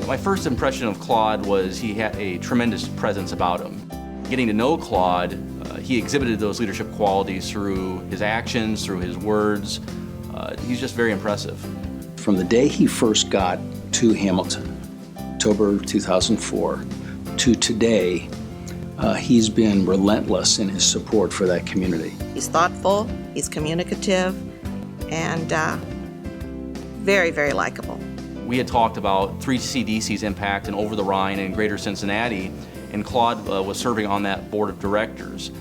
My first impression of Claude was he had a tremendous presence about him. Getting to know Claude, he exhibited those leadership qualities through his actions, through his words. He's just very impressive. From the day he first got to Hamilton, October 2004, to today, he's been relentless in his support for that community. He's thoughtful, he's communicative, and very, very likable. We had talked about 3CDC's impact in Over the Rhine and Greater Cincinnati, and Claude was serving on that board of directors.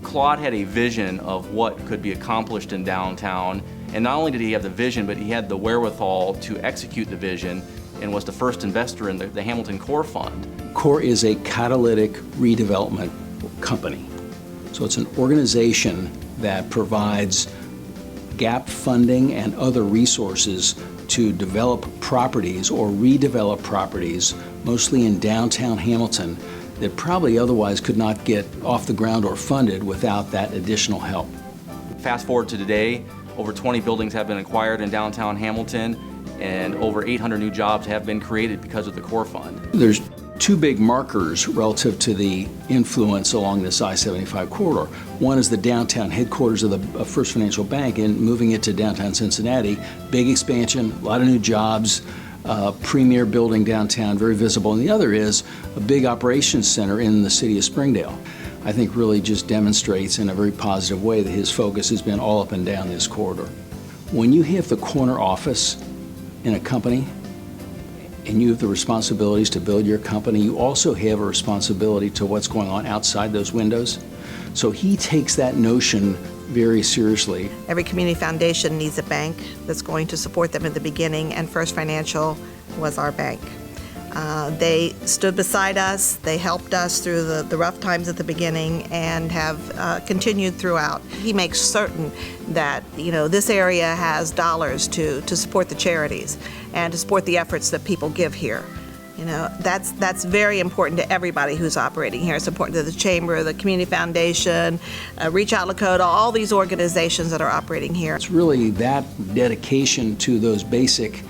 Claude had a vision of what could be accomplished in downtown, and not only did he have the vision, but he had the wherewithal to execute the vision and was the first investor in the Hamilton Core Fund. Core is a catalytic redevelopment company. So it's an organization that provides gap funding and other resources to develop properties or redevelop properties, mostly in downtown Hamilton, that probably otherwise could not get off the ground or funded without that additional help. Fast forward to today, over 20 buildings have been acquired in downtown Hamilton, and over 800 new jobs have been created because of the Core Fund. There's two big markers relative to the influence along this I-75 corridor. One is the downtown headquarters of the First Financial Bank, and moving it to downtown Cincinnati. Big expansion, a lot of new jobs, premier building downtown, very visible. And the other is a big operations center in the city of Springdale. I think really just demonstrates in a very positive way that his focus has been all up and down this corridor. When you have the corner office in a company, and you have the responsibilities to build your company, you also have a responsibility to what's going on outside those windows. So he takes that notion very seriously. Every community foundation needs a bank that's going to support them in the beginning, and First Financial was our bank. They stood beside us, they helped us through the rough times at the beginning, and have continued throughout. He makes certain that this area has dollars to support the charities and to support the efforts that people give here. That's very important to everybody who's operating here. It's important to the Chamber, the Community Foundation, Reach Out Lakota, all these organizations that are operating here. It's really that dedication to those basic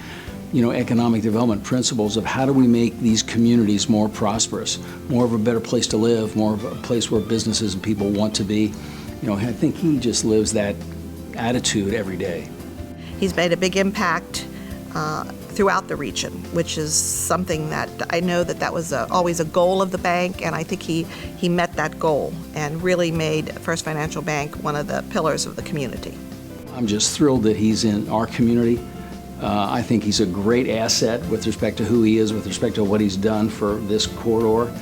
economic development principles of how do we make these communities more prosperous, more of a better place to live, more of a place where businesses and people want to be. I think he just lives that attitude every day. He's made a big impact throughout the region, which is something that I know that was always a goal of the bank, and I think he met that goal and really made First Financial Bank one of the pillars of the community. I'm just thrilled that he's in our community. I think he's a great asset with respect to who he is, with respect to what he's done for this corridor.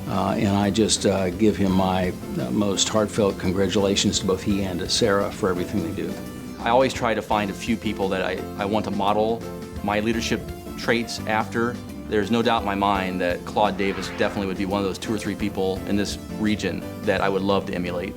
And I just give him my most heartfelt congratulations to both he and to Sarah for everything they do. I always try to find a few people that I want to model my leadership traits after. There's no doubt in my mind that Claude Davis definitely would be one of those 2 or 3 people in this region that I would love to emulate.